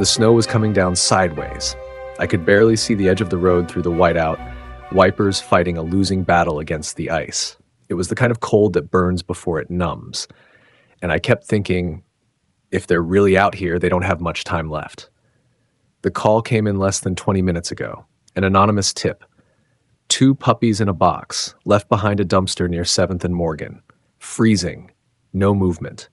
The snow was coming down sideways. I could barely see the edge of the road through the whiteout, wipers fighting a losing battle against the ice. It was the kind of cold that burns before it numbs. And I kept thinking, if they're really out here, they don't have much time left. The call came in less than 20 minutes ago. An anonymous tip. 2 puppies in a box, left behind a dumpster near 7th and Morgan. Freezing. No movement.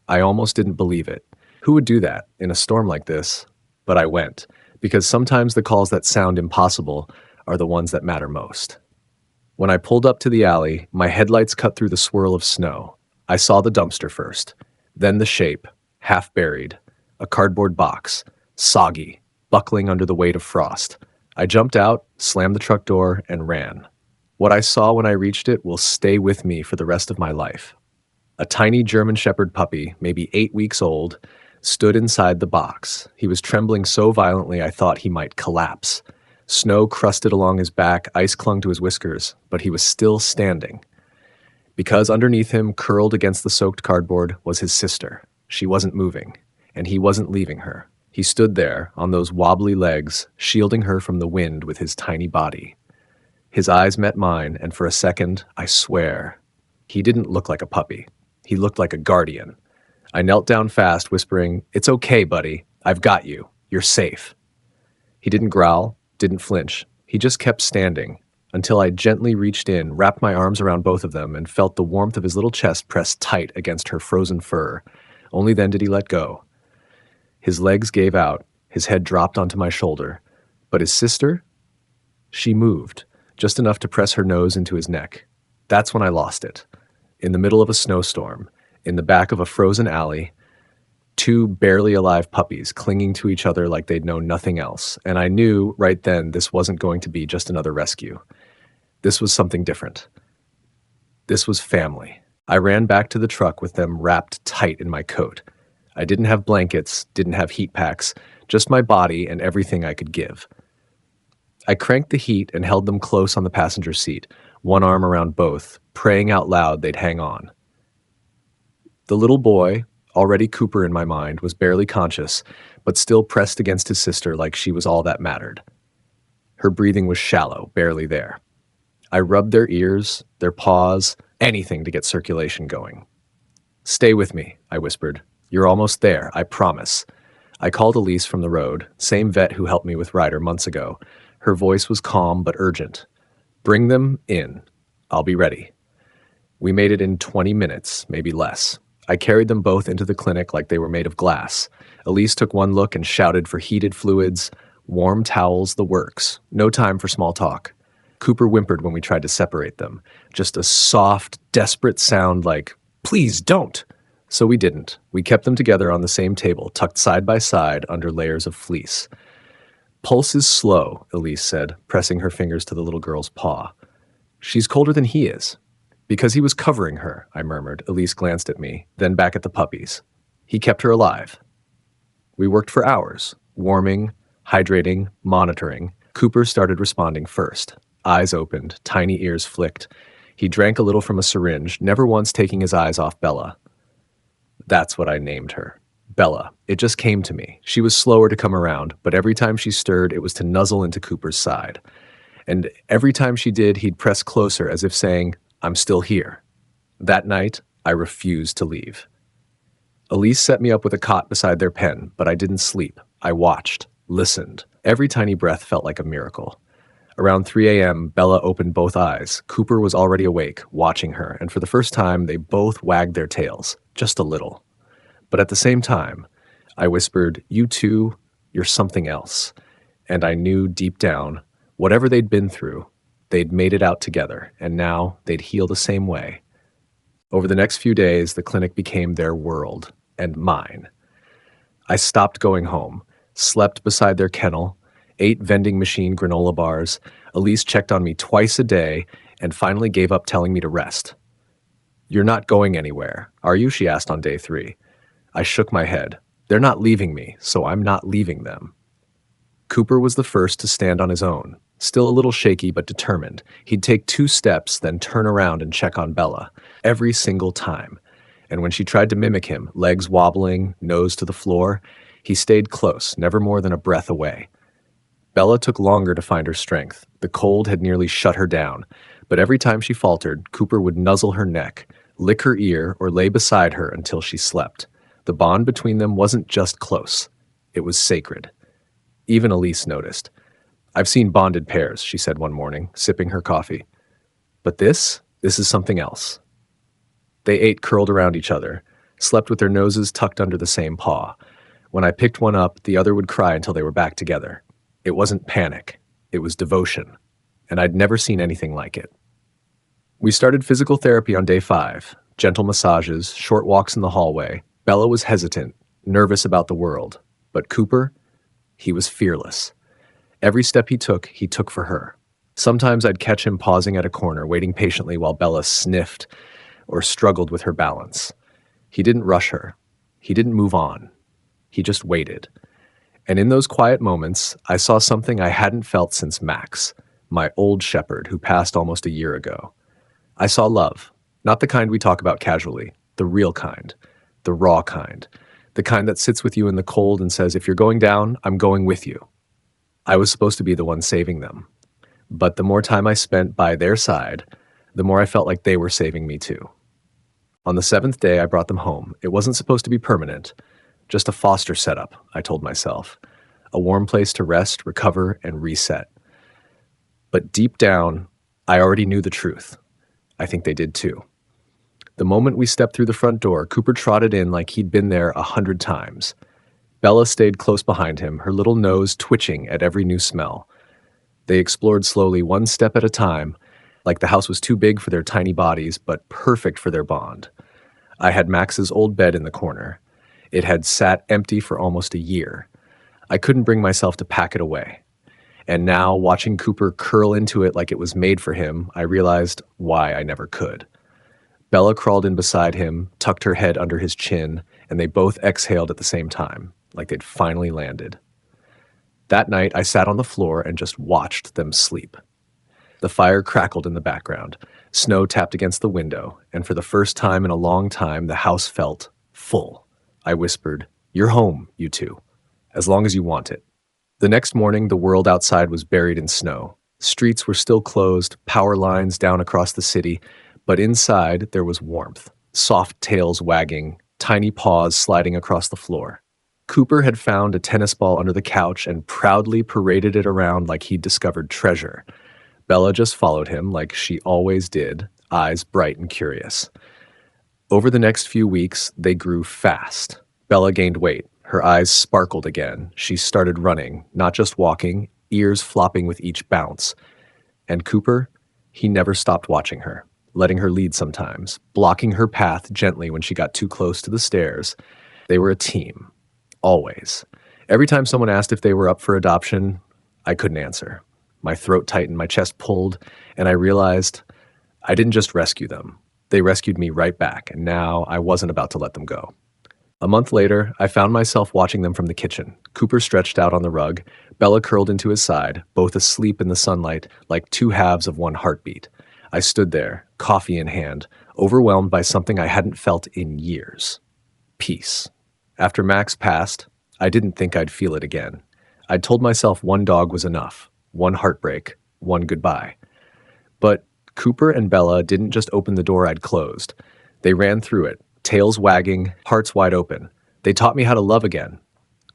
I almost didn't believe it. Who would do that in a storm like this? But I went, because sometimes the calls that sound impossible are the ones that matter most. When I pulled up to the alley, my headlights cut through the swirl of snow. I saw the dumpster first, then the shape, half buried, a cardboard box, soggy, buckling under the weight of frost. I jumped out, slammed the truck door, and ran. What I saw when I reached it will stay with me for the rest of my life. A tiny German Shepherd puppy, maybe 8 weeks old, stood inside the box. He was trembling so violently I thought he might collapse. Snow crusted along his back, ice clung to his whiskers, but he was still standing. Because underneath him, curled against the soaked cardboard, was his sister. She wasn't moving, and he wasn't leaving her. He stood there, on those wobbly legs, shielding her from the wind with his tiny body. His eyes met mine, and for a second, I swear, he didn't look like a puppy. He looked like a guardian. I knelt down fast, whispering, "It's okay, buddy. I've got you. You're safe." He didn't growl, didn't flinch. He just kept standing, until I gently reached in, wrapped my arms around both of them, and felt the warmth of his little chest pressed tight against her frozen fur. Only then did he let go. His legs gave out, his head dropped onto my shoulder. But his sister? She moved, just enough to press her nose into his neck. That's when I lost it. In the middle of a snowstorm, in the back of a frozen alley, 2 barely alive puppies clinging to each other like they'd known nothing else. And I knew right then this wasn't going to be just another rescue. This was something different. This was family. I ran back to the truck with them wrapped tight in my coat. I didn't have blankets, didn't have heat packs, just my body and everything I could give. I cranked the heat and held them close on the passenger seat, one arm around both, praying out loud they'd hang on. The little boy, already Cooper in my mind, was barely conscious, but still pressed against his sister like she was all that mattered. Her breathing was shallow, barely there. I rubbed their ears, their paws, anything to get circulation going. "Stay with me," I whispered. "You're almost there, I promise." I called Elise from the road, same vet who helped me with Ryder months ago. Her voice was calm but urgent. "Bring them in. I'll be ready." We made it in 20 minutes, maybe less. I carried them both into the clinic like they were made of glass. Elise took one look and shouted for heated fluids, warm towels, the works. No time for small talk. Cooper whimpered when we tried to separate them. Just a soft, desperate sound like, "Please don't." So we didn't. We kept them together on the same table, tucked side by side under layers of fleece. "Pulse is slow," Elise said, pressing her fingers to the little girl's paw. "She's colder than he is." "Because he was covering her," I murmured. Elise glanced at me, then back at the puppies. "He kept her alive." We worked for hours, warming, hydrating, monitoring. Cooper started responding first. Eyes opened, tiny ears flicked. He drank a little from a syringe, never once taking his eyes off Bella. That's what I named her. Bella. It just came to me. She was slower to come around, but every time she stirred, it was to nuzzle into Cooper's side. And every time she did, he'd press closer as if saying, "I'm still here." That night, I refused to leave. Elise set me up with a cot beside their pen, but I didn't sleep. I watched, listened. Every tiny breath felt like a miracle. Around 3 a.m., Bella opened both eyes. Cooper was already awake, watching her, and for the first time, they both wagged their tails, just a little. But at the same time, I whispered, "You two, you're something else." And I knew deep down, whatever they'd been through, they'd made it out together, and now they'd heal the same way. Over the next few days, the clinic became their world, and mine. I stopped going home, slept beside their kennel, ate vending machine granola bars. Elise checked on me twice a day and finally gave up telling me to rest. "You're not going anywhere, are you?" she asked on day 3. I shook my head. They're not leaving me, so I'm not leaving them. Cooper was the first to stand on his own, still a little shaky but determined. He'd take 2 steps, then turn around and check on Bella, every single time. And when she tried to mimic him, legs wobbling, nose to the floor, He stayed close, never more than a breath away. Bella took longer to find her strength. The cold had nearly shut her down, but every time she faltered, Cooper would nuzzle her neck, lick her ear, or lay beside her until she slept. The bond between them wasn't just close. It was sacred. Even Elise noticed. "I've seen bonded pairs," she said one morning, sipping her coffee. "But this is something else." They ate curled around each other, slept with their noses tucked under the same paw. When I picked one up, the other would cry until they were back together. It wasn't panic. It was devotion. And I'd never seen anything like it. We started physical therapy on day 5. Gentle massages, short walks in the hallway. Bella was hesitant, nervous about the world. But Cooper, he was fearless. Every step he took for her. Sometimes I'd catch him pausing at a corner, waiting patiently while Bella sniffed or struggled with her balance. He didn't rush her. He didn't move on. He just waited. And in those quiet moments, I saw something I hadn't felt since Max, my old shepherd who passed almost a year ago. I saw love, not the kind we talk about casually, the real kind, the raw kind, the kind that sits with you in the cold and says, "If you're going down, I'm going with you." I was supposed to be the one saving them. But the more time I spent by their side, the more I felt like they were saving me too. On the 7th day, I brought them home. It wasn't supposed to be permanent. Just a foster setup, I told myself. A warm place to rest, recover, and reset. But deep down, I already knew the truth. I think they did too. The moment we stepped through the front door, Cooper trotted in like he'd been there 100 times. Bella stayed close behind him, her little nose twitching at every new smell. They explored slowly, one step at a time, like the house was too big for their tiny bodies, but perfect for their bond. I had Max's old bed in the corner. It had sat empty for almost a year. I couldn't bring myself to pack it away. And now, watching Cooper curl into it like it was made for him, I realized why I never could. Bella crawled in beside him, tucked her head under his chin, and they both exhaled at the same time, like they'd finally landed. That night, I sat on the floor and just watched them sleep. The fire crackled in the background. Snow tapped against the window, and for the first time in a long time, the house felt full. I whispered, "You're home, you two, as long as you want it." The next morning, the world outside was buried in snow. Streets were still closed, power lines down across the city, but inside there was warmth, soft tails wagging, tiny paws sliding across the floor. Cooper had found a tennis ball under the couch and proudly paraded it around like he'd discovered treasure. Bella just followed him like she always did, eyes bright and curious. Over the next few weeks, they grew fast. Bella gained weight. Her eyes sparkled again. She started running, not just walking, ears flopping with each bounce. And Cooper, he never stopped watching her, letting her lead sometimes, blocking her path gently when she got too close to the stairs. They were a team, always. Every time someone asked if they were up for adoption, I couldn't answer. My throat tightened, my chest pulled, and I realized I didn't just rescue them. They rescued me right back, and now I wasn't about to let them go. A month later, I found myself watching them from the kitchen. Cooper stretched out on the rug, Bella curled into his side, both asleep in the sunlight like two halves of one heartbeat. I stood there, coffee in hand, overwhelmed by something I hadn't felt in years. Peace. After Max passed, I didn't think I'd feel it again. I'd told myself one dog was enough, one heartbreak, one goodbye. But Cooper and Bella didn't just open the door I'd closed. They ran through it, tails wagging, hearts wide open. They taught me how to love again.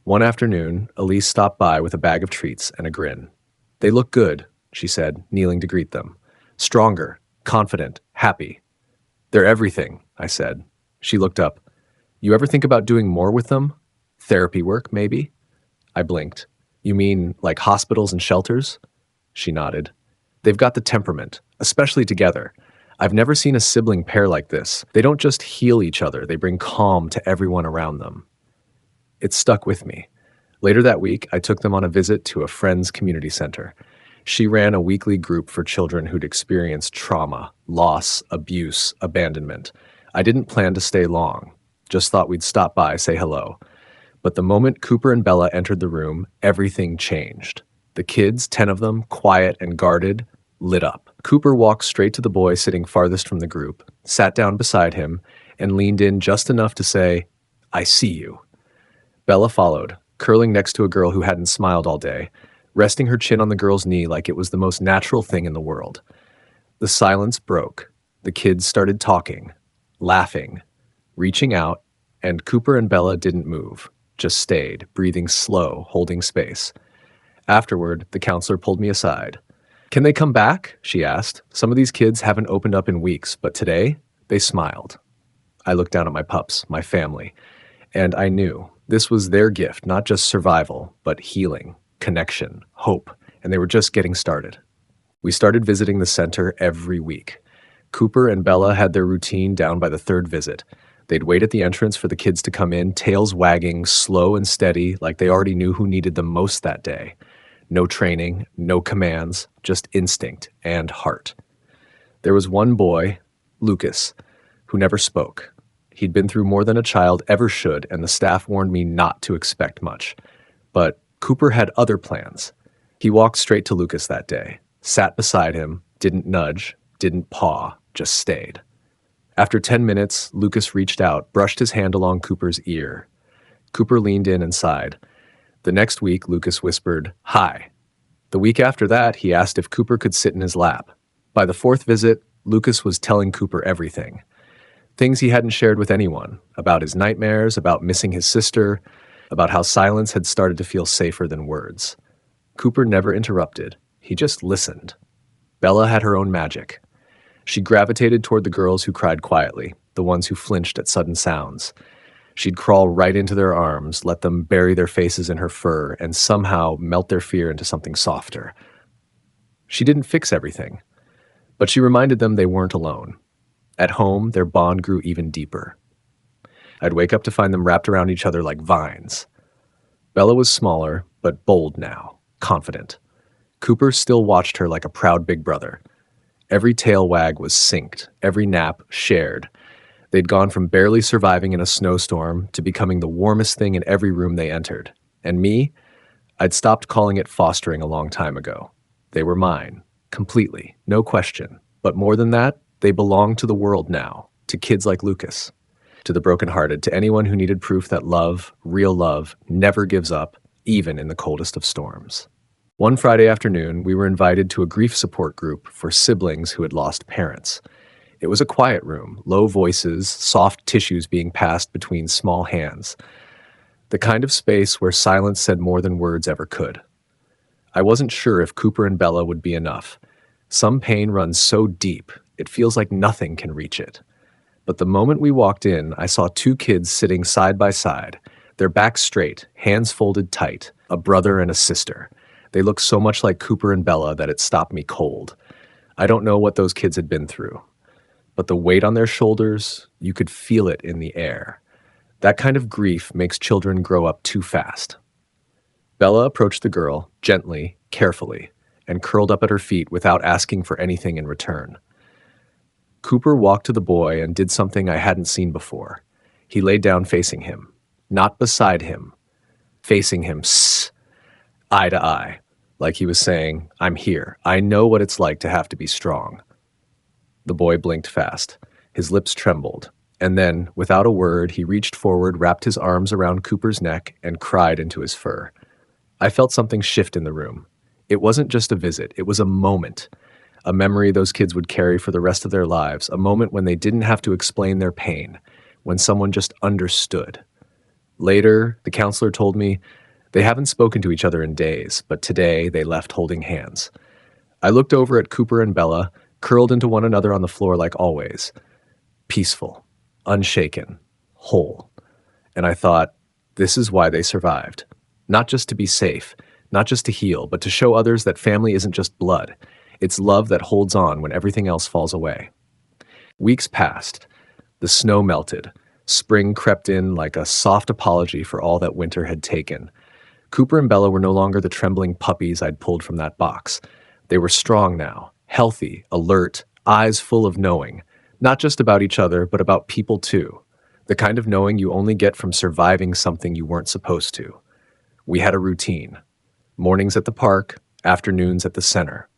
One afternoon, Elise stopped by with a bag of treats and a grin. "They look good," she said, kneeling to greet them. "Stronger, confident, happy." "They're everything," I said. She looked up. "You ever think about doing more with them? Therapy work, maybe?" I blinked. "You mean like hospitals and shelters?" She nodded. "They've got the temperament, especially together. I've never seen a sibling pair like this. They don't just heal each other, they bring calm to everyone around them." It stuck with me. Later that week, I took them on a visit to a friend's community center. She ran a weekly group for children who'd experienced trauma, loss, abuse, abandonment. I didn't plan to stay long, just thought we'd stop by, say hello. But the moment Cooper and Bella entered the room, everything changed. The kids, 10 of them, quiet and guarded, lit up. Cooper walked straight to the boy sitting farthest from the group, sat down beside him, and leaned in just enough to say, "I see you." Bella followed, curling next to a girl who hadn't smiled all day, resting her chin on the girl's knee like it was the most natural thing in the world. The silence broke. The kids started talking, laughing, reaching out, and Cooper and Bella didn't move, just stayed, breathing slow, holding space. Afterward, the counselor pulled me aside. "Can they come back?" she asked. "Some of these kids haven't opened up in weeks, but today, they smiled." I looked down at my pups, my family, and I knew this was their gift, not just survival, but healing, connection, hope, and they were just getting started. We started visiting the center every week. Cooper and Bella had their routine down by the third visit. They'd wait at the entrance for the kids to come in, tails wagging, slow and steady, like they already knew who needed them most that day. No training, no commands, just instinct and heart. There was one boy, Lucas, who never spoke. He'd been through more than a child ever should, and the staff warned me not to expect much. But Cooper had other plans. He walked straight to Lucas that day, sat beside him, didn't nudge, didn't paw, just stayed. After 10 minutes, Lucas reached out, brushed his hand along Cooper's ear. Cooper leaned in and sighed. The next week, Lucas whispered, "Hi." The week after that, he asked if Cooper could sit in his lap. By the fourth visit, Lucas was telling Cooper everything. Things he hadn't shared with anyone, about his nightmares, about missing his sister, about how silence had started to feel safer than words. Cooper never interrupted. He just listened. Bella had her own magic. She gravitated toward the girls who cried quietly, the ones who flinched at sudden sounds. She'd crawl right into their arms, let them bury their faces in her fur, and somehow melt their fear into something softer. She didn't fix everything, but she reminded them they weren't alone. At home, their bond grew even deeper. I'd wake up to find them wrapped around each other like vines. Bella was smaller, but bold now, confident. Cooper still watched her like a proud big brother. Every tail wag was synced, every nap shared. They'd gone from barely surviving in a snowstorm to becoming the warmest thing in every room they entered. And me, I'd stopped calling it fostering a long time ago. They were mine, completely, no question. But more than that, they belonged to the world now, to kids like Lucas, to the brokenhearted, to anyone who needed proof that love, real love, never gives up, even in the coldest of storms. One Friday afternoon, we were invited to a grief support group for siblings who had lost parents. It was a quiet room, low voices, soft tissues being passed between small hands. The kind of space where silence said more than words ever could. I wasn't sure if Cooper and Bella would be enough. Some pain runs so deep, it feels like nothing can reach it. But the moment we walked in, I saw two kids sitting side by side, their backs straight, hands folded tight, a brother and a sister. They looked so much like Cooper and Bella that it stopped me cold. I don't know what those kids had been through, but the weight on their shoulders, you could feel it in the air. That kind of grief makes children grow up too fast. Bella approached the girl, gently, carefully, and curled up at her feet without asking for anything in return. Cooper walked to the boy and did something I hadn't seen before. He laid down facing him, not beside him, facing him, eye to eye, like he was saying, "I'm here. I know what it's like to have to be strong." The boy blinked fast. His lips trembled. And then, without a word, he reached forward, wrapped his arms around Cooper's neck, and cried into his fur. I felt something shift in the room. It wasn't just a visit. It was a moment. A memory those kids would carry for the rest of their lives. A moment when they didn't have to explain their pain. When someone just understood. Later, the counselor told me, they haven't spoken to each other in days, but today they left holding hands. I looked over at Cooper and Bella, curled into one another on the floor like always. Peaceful, unshaken, whole. And I thought, this is why they survived. Not just to be safe, not just to heal, but to show others that family isn't just blood. It's love that holds on when everything else falls away. Weeks passed. The snow melted. Spring crept in like a soft apology for all that winter had taken. Cooper and Bella were no longer the trembling puppies I'd pulled from that box. They were strong now, healthy, alert, eyes full of knowing. Not just about each other, but about people too. The kind of knowing you only get from surviving something you weren't supposed to. We had a routine. Mornings at the park, afternoons at the center.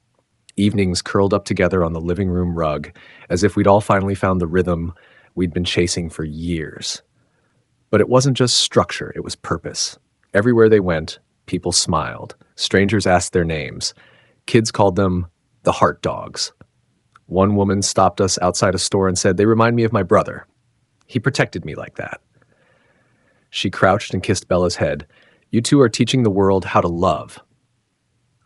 Evenings curled up together on the living room rug, as if we'd all finally found the rhythm we'd been chasing for years. But it wasn't just structure, it was purpose. Everywhere they went, people smiled. Strangers asked their names. Kids called them the heart dogs. One woman stopped us outside a store and said, "They remind me of my brother. He protected me like that." She crouched and kissed Bella's head. "You two are teaching the world how to love."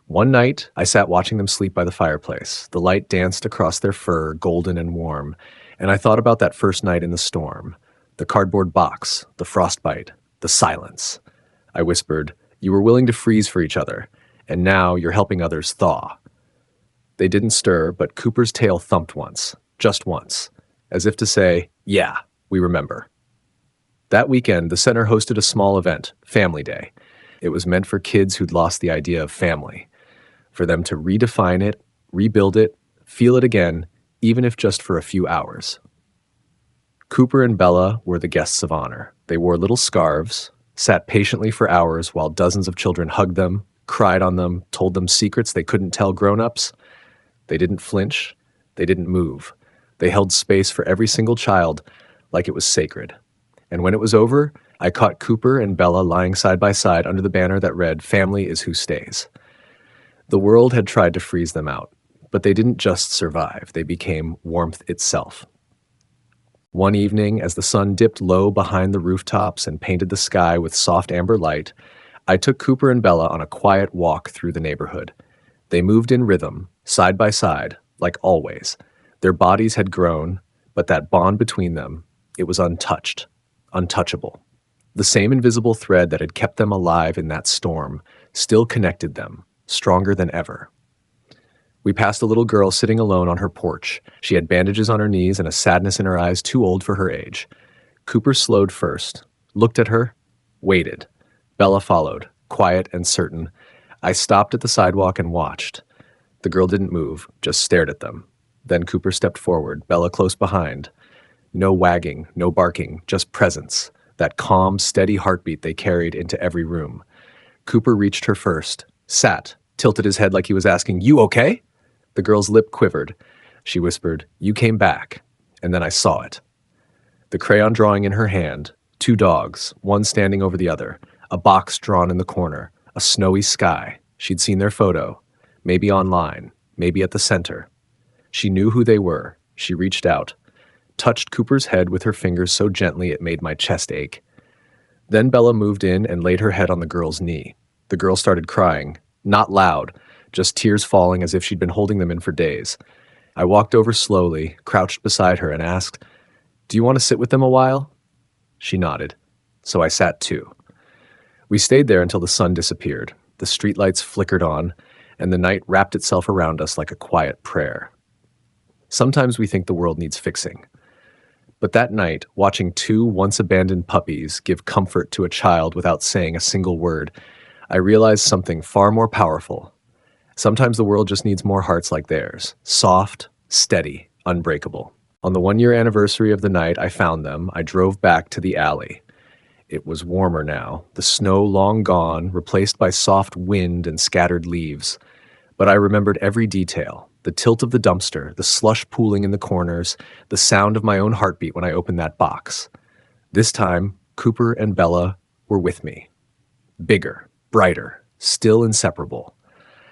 One night, I sat watching them sleep by the fireplace. The light danced across their fur, golden and warm, and I thought about that first night in the storm. The cardboard box, the frostbite, the silence. I whispered, "You were willing to freeze for each other, and now you're helping others thaw." They didn't stir, but Cooper's tail thumped once, just once, as if to say, "Yeah, we remember." That weekend, the center hosted a small event, Family Day. It was meant for kids who'd lost the idea of family, for them to redefine it, rebuild it, feel it again, even if just for a few hours. Cooper and Bella were the guests of honor. They wore little scarves, sat patiently for hours while dozens of children hugged them, cried on them, told them secrets they couldn't tell grown-ups. They didn't flinch. They didn't move. They held space for every single child like it was sacred. And when it was over, I caught Cooper and Bella lying side by side under the banner that read, "Family is who stays." The world had tried to freeze them out, but they didn't just survive. They became warmth itself. One evening, as the sun dipped low behind the rooftops and painted the sky with soft amber light, I took Cooper and Bella on a quiet walk through the neighborhood. They moved in rhythm, side by side, like always. Their bodies had grown, but that bond between them, it was untouched, untouchable. The same invisible thread that had kept them alive in that storm still connected them, stronger than ever. We passed a little girl sitting alone on her porch. She had bandages on her knees and a sadness in her eyes too old for her age. Cooper slowed first, looked at her, waited. Bella followed, quiet and certain. I stopped at the sidewalk and watched. The girl didn't move, just stared at them. Then Cooper stepped forward, Bella close behind. No wagging, no barking, just presence, that calm, steady heartbeat they carried into every room. Cooper reached her first, sat, tilted his head like he was asking, "You okay?" The girl's lip quivered. She whispered, "You came back." And then I saw it. The crayon drawing in her hand, two dogs, one standing over the other, a box drawn in the corner, a snowy sky. She'd seen their photo, maybe online, maybe at the center. She knew who they were. She reached out, touched Cooper's head with her fingers so gently it made my chest ache. Then Bella moved in and laid her head on the girl's knee. The girl started crying, not loud, just tears falling as if she'd been holding them in for days. I walked over slowly, crouched beside her, and asked, "Do you want to sit with them a while?" She nodded, so I sat too. We stayed there until the sun disappeared. The streetlights flickered on, and the night wrapped itself around us like a quiet prayer. Sometimes we think the world needs fixing. But that night, watching two once-abandoned puppies give comfort to a child without saying a single word, I realized something far more powerful. Sometimes the world just needs more hearts like theirs, soft, steady, unbreakable. On the 1-year anniversary of the night I found them, I drove back to the alley. It was warmer now, the snow long gone, replaced by soft wind and scattered leaves. But I remembered every detail, the tilt of the dumpster, the slush pooling in the corners, the sound of my own heartbeat when I opened that box. This time, Cooper and Bella were with me. Bigger, brighter, still inseparable.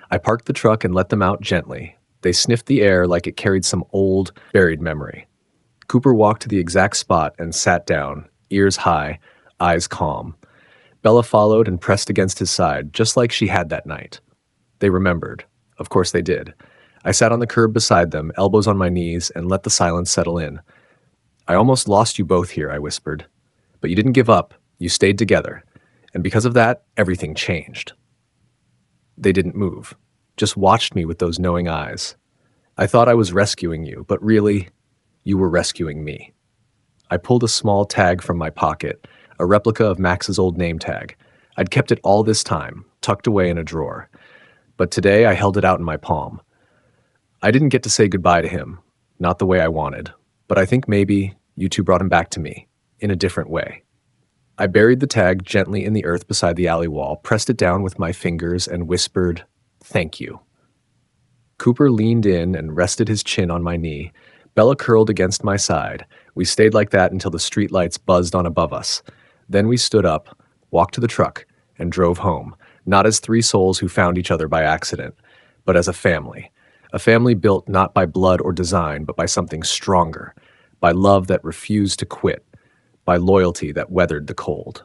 I parked the truck and let them out gently. They sniffed the air like it carried some old, buried memory. Cooper walked to the exact spot and sat down, ears high, eyes calm. Bella followed and pressed against his side, just like she had that night. They remembered. Of course they did. I sat on the curb beside them, elbows on my knees, and let the silence settle in. "I almost lost you both here," I whispered. "But you didn't give up. You stayed together. And because of that, everything changed." They didn't move, just watched me with those knowing eyes. I thought I was rescuing you, but really, you were rescuing me. I pulled a small tag from my pocket, a replica of Max's old name tag. I'd kept it all this time, tucked away in a drawer. But today I held it out in my palm. I didn't get to say goodbye to him, not the way I wanted, but I think maybe you two brought him back to me, in a different way. I buried the tag gently in the earth beside the alley wall, pressed it down with my fingers, and whispered, "Thank you." Cooper leaned in and rested his chin on my knee. Bella curled against my side. We stayed like that until the streetlights buzzed on above us. Then we stood up, walked to the truck, and drove home, not as three souls who found each other by accident, but as a family. A family built not by blood or design, but by something stronger, by love that refused to quit, by loyalty that weathered the cold,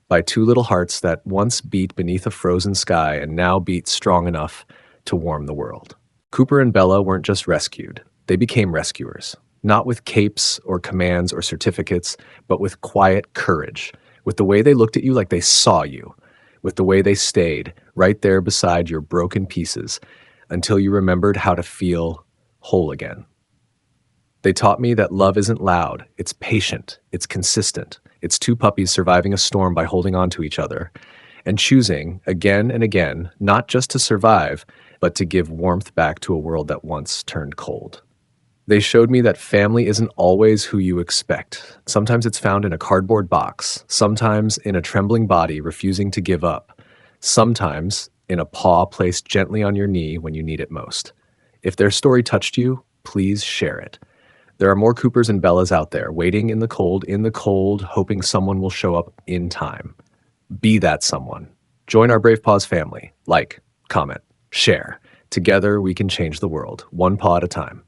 by two little hearts that once beat beneath a frozen sky and now beat strong enough to warm the world. Cooper and Bella weren't just rescued, they became rescuers, not with capes or commands or certificates, but with quiet courage, with the way they looked at you like they saw you, with the way they stayed right there beside your broken pieces until you remembered how to feel whole again. They taught me that love isn't loud, it's patient, it's consistent. It's two puppies surviving a storm by holding on to each other and choosing again and again not just to survive, but to give warmth back to a world that once turned cold. They showed me that family isn't always who you expect. Sometimes it's found in a cardboard box, sometimes in a trembling body refusing to give up, sometimes in a paw placed gently on your knee when you need it most. If their story touched you, please share it. There are more Coopers and Bellas out there, waiting in the cold, hoping someone will show up in time. Be that someone. Join our Brave Paws family. Like, comment, share. Together we can change the world, one paw at a time.